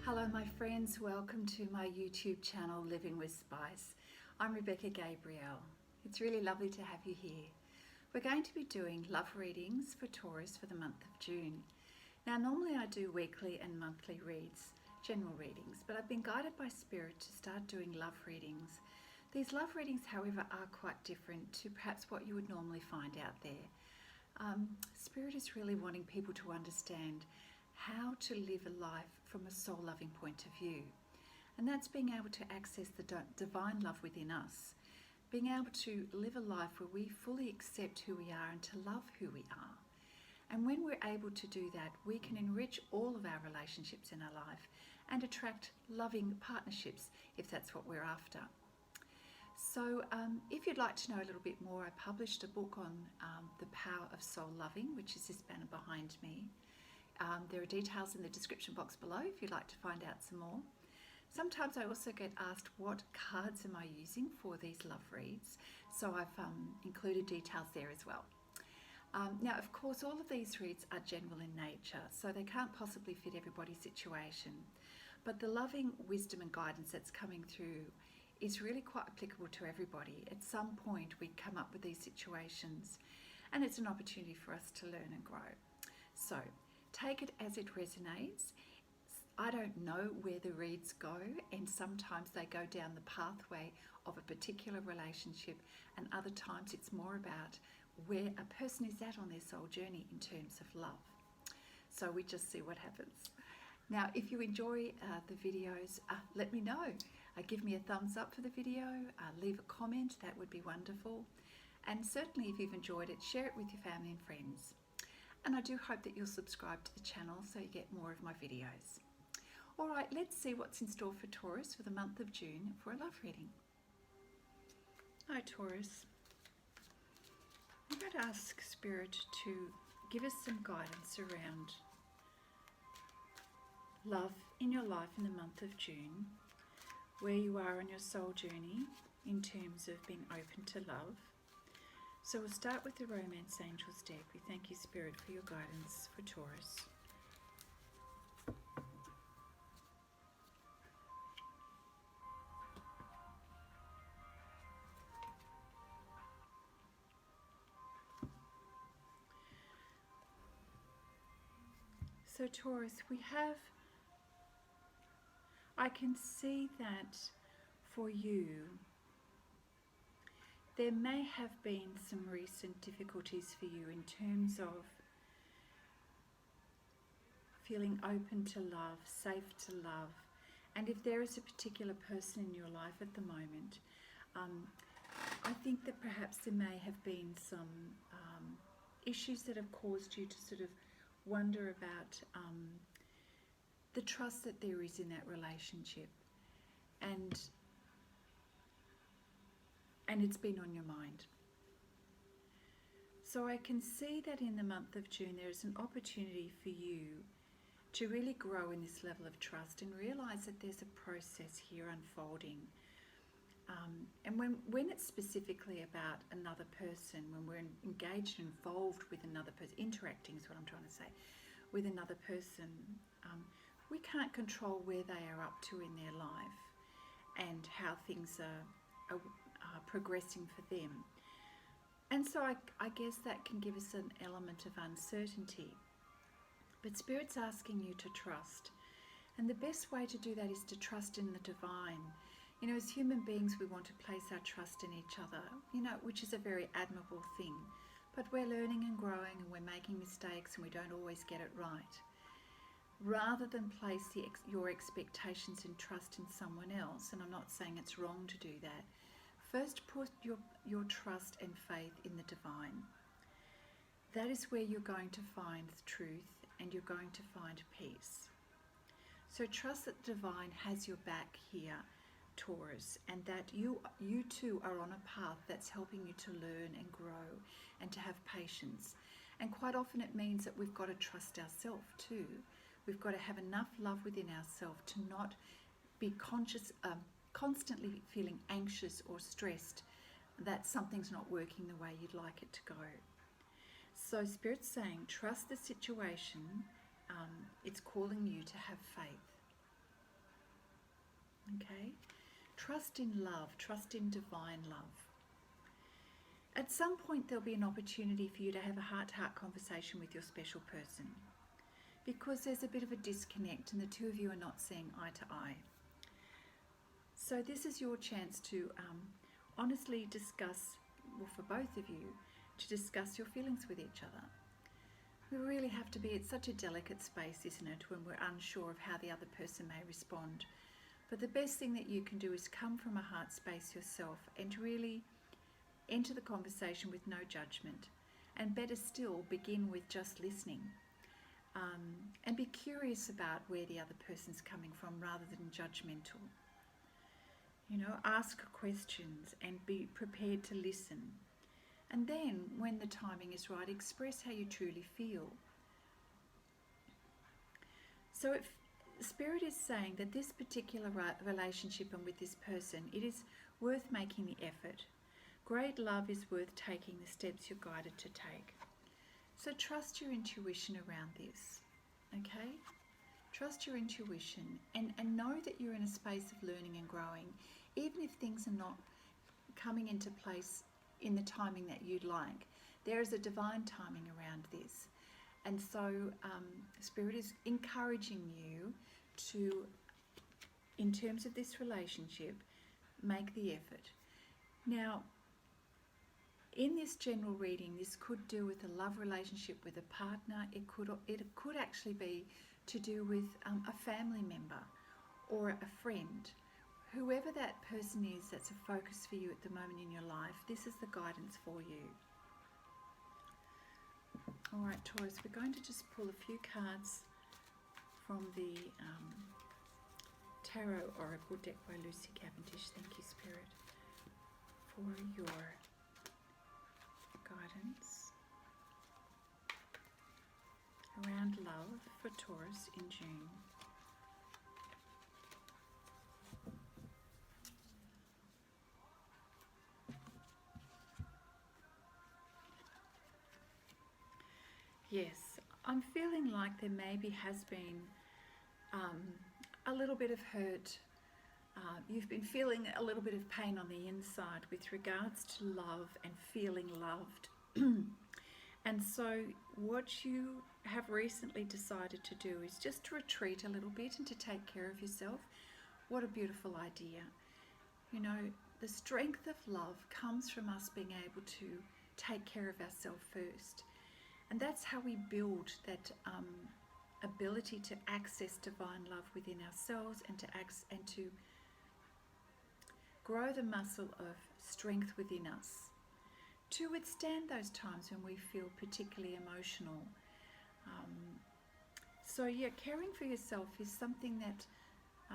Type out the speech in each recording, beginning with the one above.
Hello my friends, welcome to my YouTube channel Living with Spice. I'm Rebecca Gabrielle. It's really lovely to have you here. We're going to be doing love readings for Taurus for the month of June. Now normally I do weekly and monthly reads, general readings, but I've been guided by Spirit to start doing love readings. These love readings, however, are quite different to perhaps what you would normally find out there. Spirit is really wanting people to understand how to live a life from a soul-loving point of view. And that's being able to access the divine love within us, being able to live a life where we fully accept who we are and to love who we are. And when we're able to do that, we can enrich all of our relationships in our life and attract loving partnerships if that's what we're after. So if you'd like to know a little bit more, I published a book on the power of soul loving, which is this banner behind me. There are details in the description box below if you'd like to find out some more. Sometimes I also get asked what cards am I using for these love reads, so I've included details there as well. Now of course all of these reads are general in nature, so they can't possibly fit everybody's situation, but the loving wisdom and guidance that's coming through is really quite applicable to everybody. At some point we come up with these situations and it's an opportunity for us to learn and grow. So take it as it resonates. I don't know where the reads go, and sometimes they go down the pathway of a particular relationship, and other times it's more about where a person is at on their soul journey in terms of love. So we just see what happens. Now if you enjoy the videos, let me know. Give me a thumbs up for the video, leave a comment, that would be wonderful. And certainly if you've enjoyed it, share it with your family and friends. And I do hope that you'll subscribe to the channel so you get more of my videos. All right, let's see what's in store for Taurus for the month of June for a love reading. Hi Taurus. I'm going to ask Spirit to give us some guidance around love in your life in the month of June, where you are on your soul journey in terms of being open to love. So we'll start with the Romance Angels deck. We thank you, Spirit, for your guidance for Taurus. So Taurus, I can see that for you, there may have been some recent difficulties for you in terms of feeling open to love, safe to love. And if there is a particular person in your life at the moment, I think that perhaps there may have been some issues that have caused you to sort of wonder about the trust that there is in that relationship. And it's been on your mind. So I can see that in the month of June there is an opportunity for you to really grow in this level of trust and realize that there's a process here unfolding. And when it's specifically about another person, when we're engaged and involved with another person, interacting is what I'm trying to say, with another person, we can't control where they are up to in their life and how things are progressing for them. And so I guess that can give us an element of uncertainty. But Spirit's asking you to trust. And the best way to do that is to trust in the divine. You know, as human beings, we want to place our trust in each other, you know, which is a very admirable thing. But we're learning and growing and we're making mistakes and we don't always get it right. Rather than place your expectations and trust in someone else, and I'm not saying it's wrong to do that, first put your trust and faith in the divine. That is where you're going to find the truth and you're going to find peace. So trust that the divine has your back here, Taurus, and that you too are on a path that's helping you to learn and grow and to have patience. And quite often it means that we've got to trust ourselves too. We've got to have enough love within ourselves to not be constantly feeling anxious or stressed that something's not working the way you'd like it to go. So Spirit's saying, trust the situation. It's calling you to have faith. Okay? Trust in love, trust in divine love. At some point there'll be an opportunity for you to have a heart-to-heart conversation with your special person, because there's a bit of a disconnect and the two of you are not seeing eye to eye. So this is your chance to honestly discuss, well, for both of you, to discuss your feelings with each other. We really have to be, it's such a delicate space, isn't it, when we're unsure of how the other person may respond. But the best thing that you can do is come from a heart space yourself and really enter the conversation with no judgment. And better still, begin with just listening. And be curious about where the other person's coming from rather than judgmental. You know, ask questions and be prepared to listen. And then, when the timing is right, express how you truly feel. So if Spirit is saying that this particular relationship and with this person, it is worth making the effort. Great love is worth taking the steps you're guided to take. So trust your intuition around this, okay? Trust your intuition and know that you're in a space of learning and growing, even if things are not coming into place in the timing that you'd like. There is a divine timing around this. And so Spirit is encouraging you to, in terms of this relationship, make the effort. Now, in this general reading, this could do with a love relationship with a partner. It could actually be to do with a family member or a friend. Whoever that person is that's a focus for you at the moment in your life, this is the guidance for you. All right, Taurus, we're going to just pull a few cards from the Tarot Oracle deck by Lucy Cavendish. Thank you, Spirit, for your guidance around love for Taurus in June. Yes, I'm feeling like there maybe has been a little bit of hurt. You've been feeling a little bit of pain on the inside with regards to love and feeling loved. And so what you have recently decided to do is just to retreat a little bit and to take care of yourself. What a beautiful idea. You know, the strength of love comes from us being able to take care of ourselves first. And that's how we build that ability to access divine love within ourselves and to grow the muscle of strength within us to withstand those times when we feel particularly emotional. So yeah, caring for yourself is something that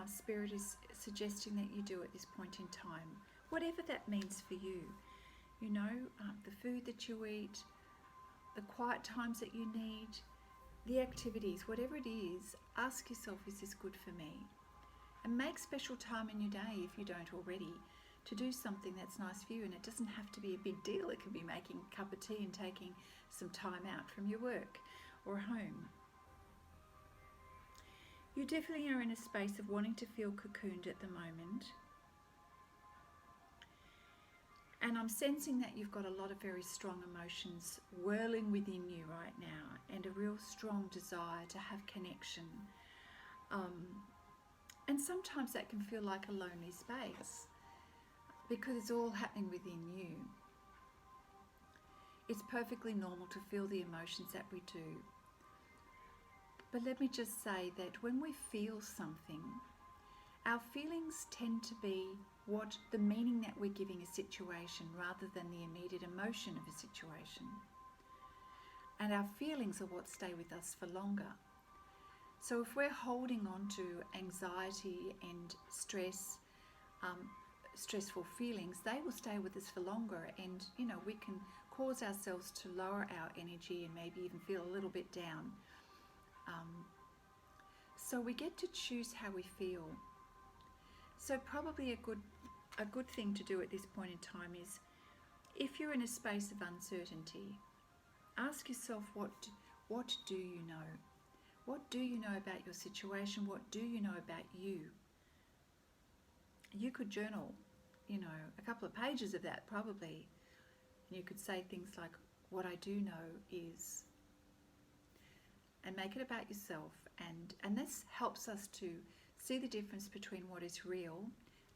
Spirit is suggesting that you do at this point in time, whatever that means for you. You know, the food that you eat, the quiet times that you need, the activities, whatever it is, ask yourself, is this good for me? And make special time in your day, if you don't already, to do something that's nice for you. And it doesn't have to be a big deal. It can be making a cup of tea and taking some time out from your work or home. You definitely are in a space of wanting to feel cocooned at the moment. And I'm sensing that you've got a lot of very strong emotions whirling within you right now, and a real strong desire to have connection. And sometimes that can feel like a lonely space because it's all happening within you. It's perfectly normal to feel the emotions that we do. But let me just say that when we feel something, our feelings tend to be what the meaning that we're giving a situation rather than the immediate emotion of a situation. And our feelings are what stay with us for longer. So if we're holding on to anxiety and stress, stressful feelings, they will stay with us for longer, and you know, we can cause ourselves to lower our energy and maybe even feel a little bit down. So we get to choose how we feel. So probably a good thing to do at this point in time is, if you're in a space of uncertainty, ask yourself, what do you know? What do you know about your situation? What do you know about you? you could journal, a couple of pages of that probably. And you could say things like, what I do know is, and make it about yourself. And this helps us to see the difference between what is real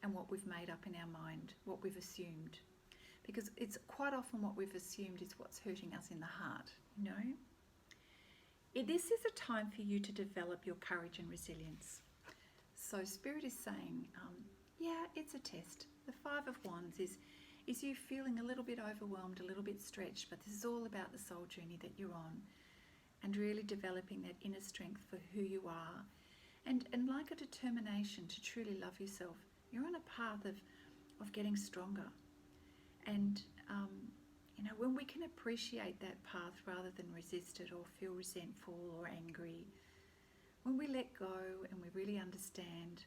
and what we've made up in our mind, what we've assumed. Because it's quite often what we've assumed is what's hurting us in the heart, This is a time for you to develop your courage and resilience. So Spirit is saying, it's a test. The Five of Wands is you feeling a little bit overwhelmed, a little bit stretched, but this is all about the soul journey that you're on and really developing that inner strength for who you are. And like a determination to truly love yourself, you're on a path of getting stronger. And, when we can appreciate that path rather than resist it or feel resentful or angry, when we let go and we really understand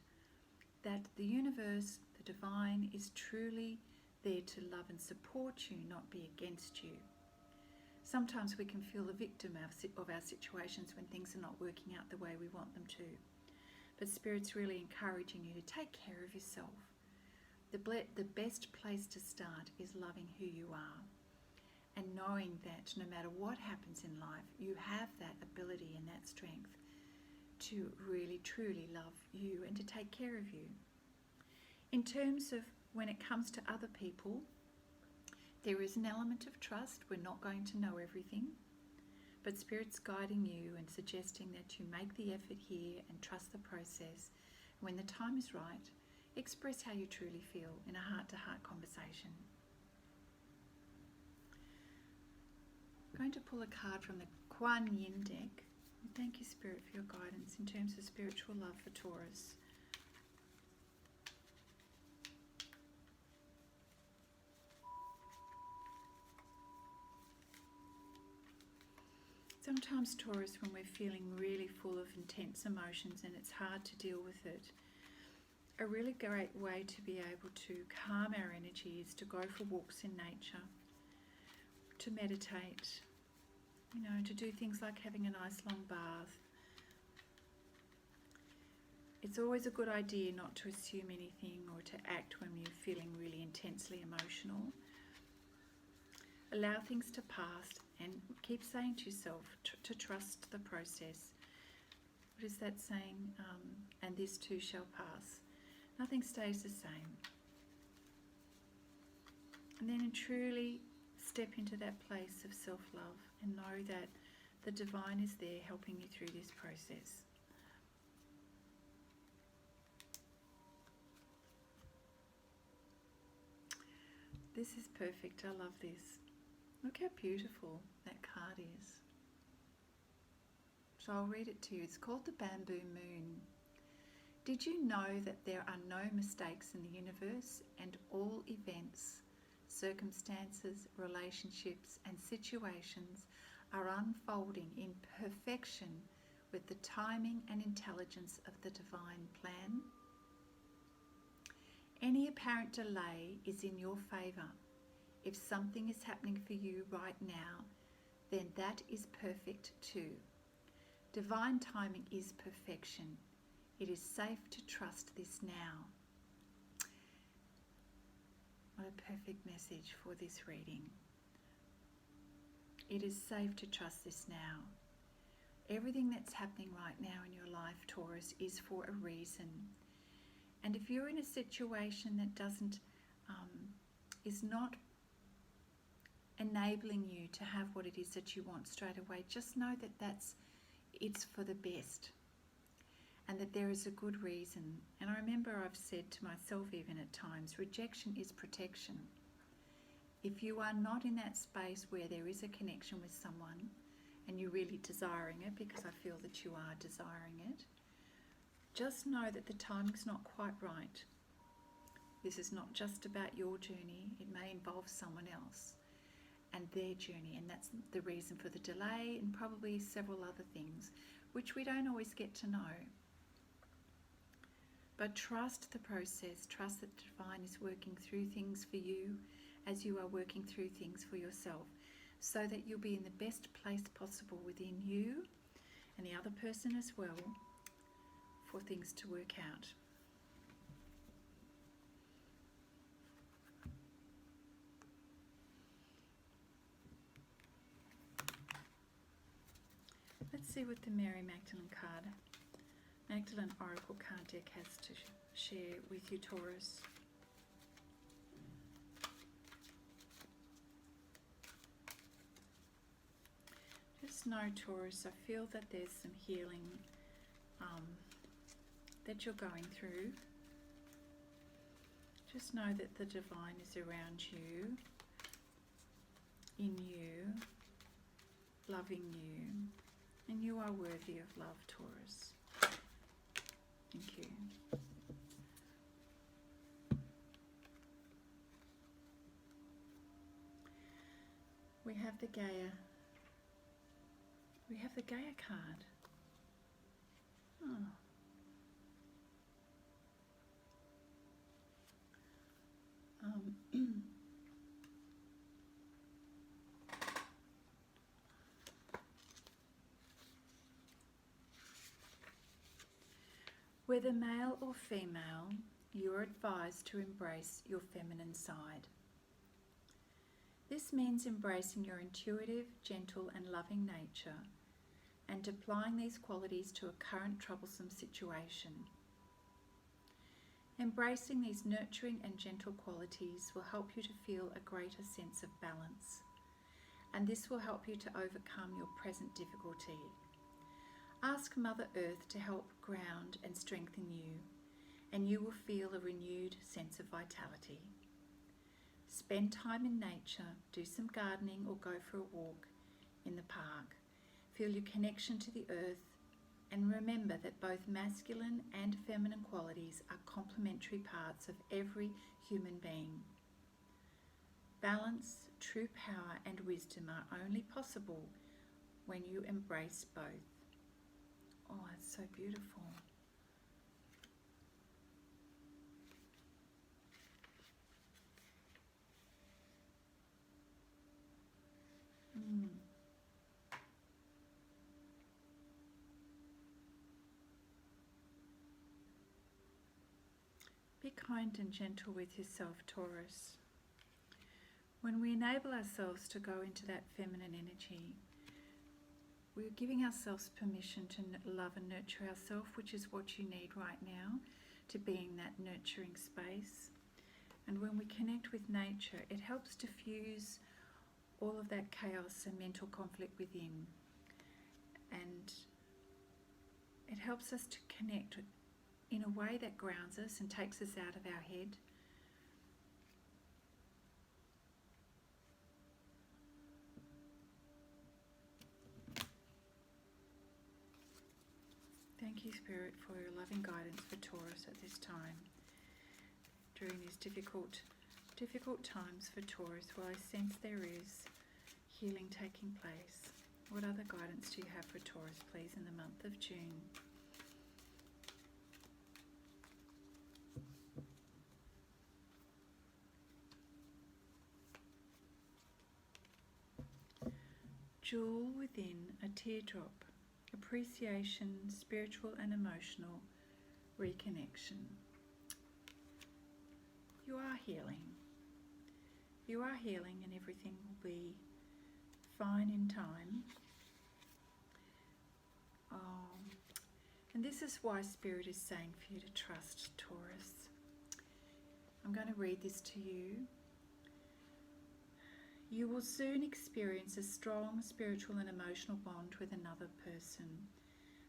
that the universe, the divine, is truly there to love and support you, not be against you. Sometimes we can feel the victim of our situations when things are not working out the way we want them to. But Spirit's really encouraging you to take care of yourself. The best place to start is loving who you are and knowing that no matter what happens in life, you have that ability and that strength to really, truly love you and to take care of you. In terms of when it comes to other people, there is an element of trust. We're not going to know everything, but Spirit's guiding you and suggesting that you make the effort here and trust the process. When the time is right, express how you truly feel in a heart-to-heart conversation. I'm going to pull a card from the Kuan Yin deck. Thank you, Spirit, for your guidance in terms of spiritual love for Taurus. Sometimes, Taurus, when we're feeling really full of intense emotions and it's hard to deal with it, a really great way to be able to calm our energy is to go for walks in nature, to meditate, to do things like having a nice long bath. It's always a good idea not to assume anything or to act when you're feeling really intensely emotional. Allow things to pass and keep saying to yourself to trust the process. What is that saying? And this too shall pass. Nothing stays the same. And then truly step into that place of self-love and know that the divine is there helping you through this process. This is perfect. I love this. Look how beautiful that card is. So I'll read it to you. It's called the Bamboo Moon. Did you know that there are no mistakes in the universe, and all events, circumstances, relationships and situations are unfolding in perfection with the timing and intelligence of the divine plan? Any apparent delay is in your favour. If something is happening for you right now, then that is perfect too. Divine timing is perfection. It is safe to trust this now. What a perfect message for this reading. It is safe to trust this now. Everything that's happening right now in your life, Taurus, is for a reason. And if you're in a situation that is not enabling you to have what it is that you want straight away, just know that it's for the best and that there is a good reason. And I remember I've said to myself even at times, rejection is protection. If you are not in that space where there is a connection with someone and you're really desiring it, because I feel that you are desiring it, just know that the timing's not quite right. This is not just about your journey. It may involve someone else and their journey, and that's the reason for the delay and probably several other things which we don't always get to know. But trust the process. Trust that the divine is working through things for you as you are working through things for yourself, so that you'll be in the best place possible within you and the other person as well for things to work out. Let's see what the Mary Magdalene Oracle card deck has to share with you, Taurus. Just know, Taurus, I feel that there's some healing that you're going through. Just know that the divine is around you, in you, loving you, and you are worthy of love, Taurus. Thank you. We have the Gaia. We have the Gaia card. Oh. Whether male or female, you're advised to embrace your feminine side. This means embracing your intuitive, gentle and loving nature and applying these qualities to a current troublesome situation. Embracing these nurturing and gentle qualities will help you to feel a greater sense of balance, and this will help you to overcome your present difficulty. Ask Mother Earth to help ground and strengthen you, and you will feel a renewed sense of vitality. Spend time in nature, do some gardening or go for a walk in the park. Feel your connection to the earth, and remember that both masculine and feminine qualities are complementary parts of every human being. Balance, true power and wisdom are only possible when you embrace both. Oh, it's so beautiful. Be kind and gentle with yourself, Taurus. When we enable ourselves to go into that feminine energy, we're giving ourselves permission to love and nurture ourselves, which is what you need right now to be in that nurturing space. And when we connect with nature, it helps diffuse all of that chaos and mental conflict within. And it helps us to connect in a way that grounds us and takes us out of our head. Thank you, Spirit, for your loving guidance for Taurus at this time. During these difficult times for Taurus, well, I sense there is healing taking place. What other guidance do you have for Taurus, please, in the month of June? Jewel within a teardrop. Appreciation, spiritual and emotional reconnection. You are healing. You are healing, and everything will be fine in time. And this is why Spirit is saying for you to trust, Taurus. I'm going to read this to you. You will soon experience a strong spiritual and emotional bond with another person,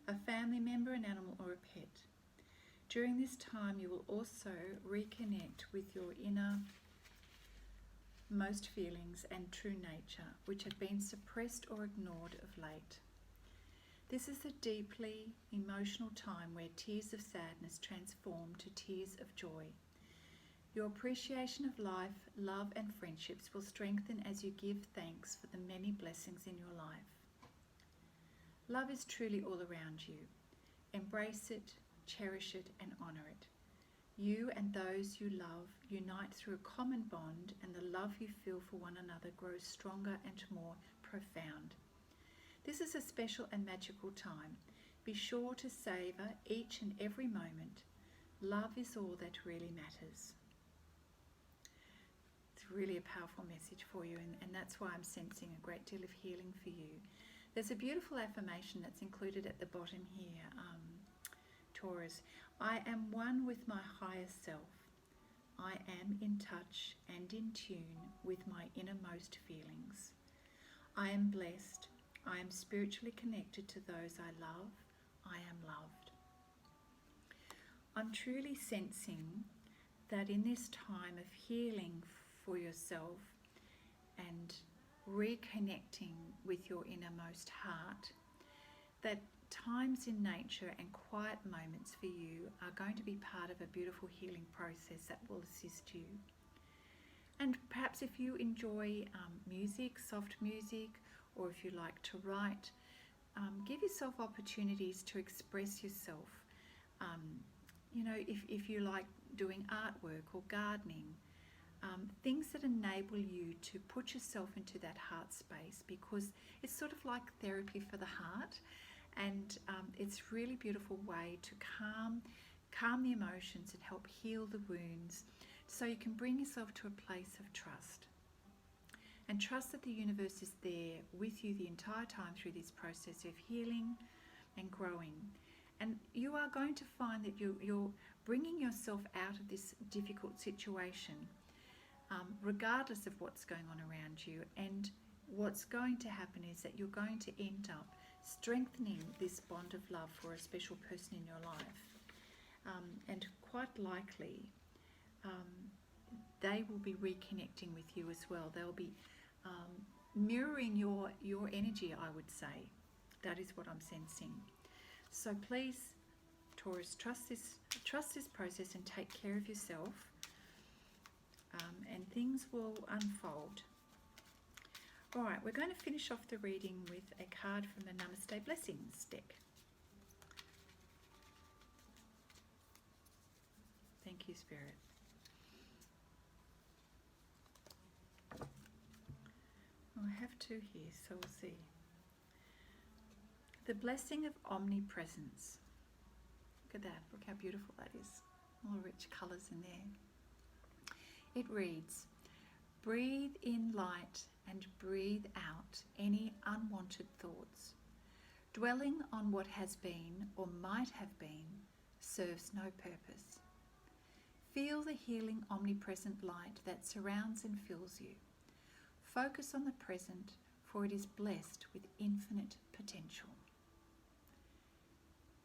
a family member, an animal or a pet. During this time, you will also reconnect with your innermost feelings and true nature, which have been suppressed or ignored of late. This is a deeply emotional time where tears of sadness transform to tears of joy. Your appreciation of life, love and friendships will strengthen as you give thanks for the many blessings in your life. Love is truly all around you. Embrace it, cherish it and honour it. You and those you love unite through a common bond, and the love you feel for one another grows stronger and more profound. This is a special and magical time. Be sure to savour each and every moment. Love is all that really matters. Really a powerful message for you, and that's why I'm sensing a great deal of healing for you. There's a beautiful affirmation that's included at the bottom here, Taurus. I am one with my higher self. I am in touch and in tune with my innermost feelings. I am blessed. I am spiritually connected to those I love. I am loved. I'm truly sensing that in this time of healing for yourself and reconnecting with your innermost heart, that times in nature and quiet moments for you are going to be part of a beautiful healing process that will assist you. And perhaps if you enjoy music, soft music, or if you like to write, give yourself opportunities to express yourself. If you like doing artwork or gardening, things that enable you to put yourself into that heart space, because it's sort of like therapy for the heart, and it's a really beautiful way to calm the emotions and help heal the wounds, so you can bring yourself to a place of trust. And trust that the universe is there with you the entire time through this process of healing and growing. And you are going to find that you're bringing yourself out of this difficult situation, regardless of what's going on around you. And what's going to happen is that you're going to end up strengthening this bond of love for a special person in your life. And quite likely, they will be reconnecting with you as well. They'll be mirroring your energy, I would say. That is what I'm sensing. So please, Taurus, trust this process and take care of yourself, and things will unfold. All right, we're going to finish off the reading with a card from the Namaste Blessings deck. Thank you, Spirit. I have two here, so we'll see. The blessing of omnipresence. Look at that. Look how beautiful that is. All the rich colours in there. It reads, breathe in light and breathe out any unwanted thoughts. Dwelling on what has been or might have been serves no purpose. Feel the healing omnipresent light that surrounds and fills you. Focus on the present, for it is blessed with infinite potential.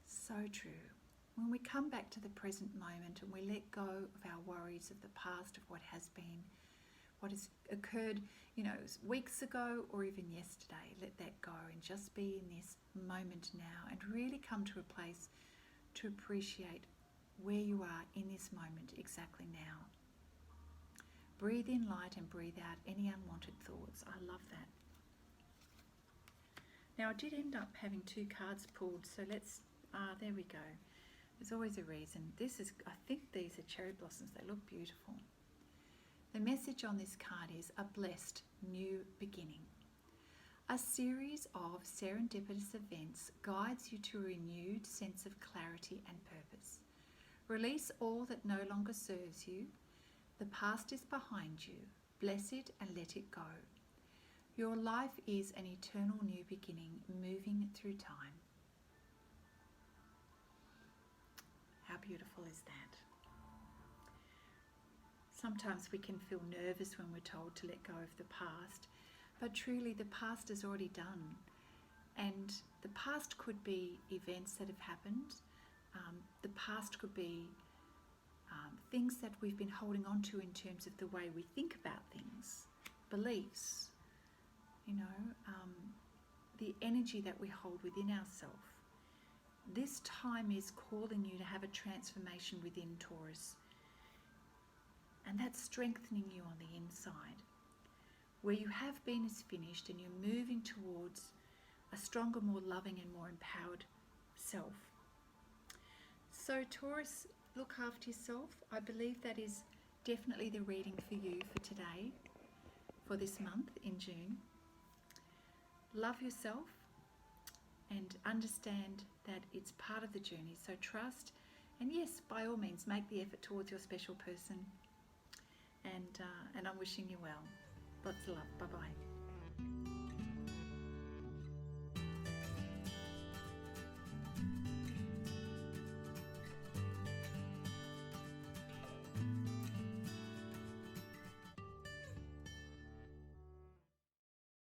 So true. When we come back to the present moment and we let go of our worries of the past, of what has been, what has occurred, weeks ago or even yesterday, let that go and just be in this moment now and really come to a place to appreciate where you are in this moment exactly now. Breathe in light and breathe out any unwanted thoughts. I love that. Now I did end up having two cards pulled, so there we go. There's always a reason. I think these are cherry blossoms. They look beautiful. The message on this card is a blessed new beginning. A series of serendipitous events guides you to a renewed sense of clarity and purpose. Release all that no longer serves you. The past is behind you. Bless it and let it go. Your life is an eternal new beginning, moving through time. How beautiful is that? Sometimes we can feel nervous when we're told to let go of the past, but truly the past is already done. And the past could be events that have happened. The past could be things that we've been holding on to in terms of the way we think about things, beliefs, the energy that we hold within ourselves. This time is calling you to have a transformation within, Taurus, and that's strengthening you on the inside. Where you have been is finished and you're moving towards a stronger, more loving and more empowered self. So Taurus, look after yourself. I believe that is definitely the reading for you for today, for this month in June. Love yourself and understand that it's part of the journey. So trust, and yes, by all means, make the effort towards your special person. And I'm wishing you well. Lots of love. Bye-bye.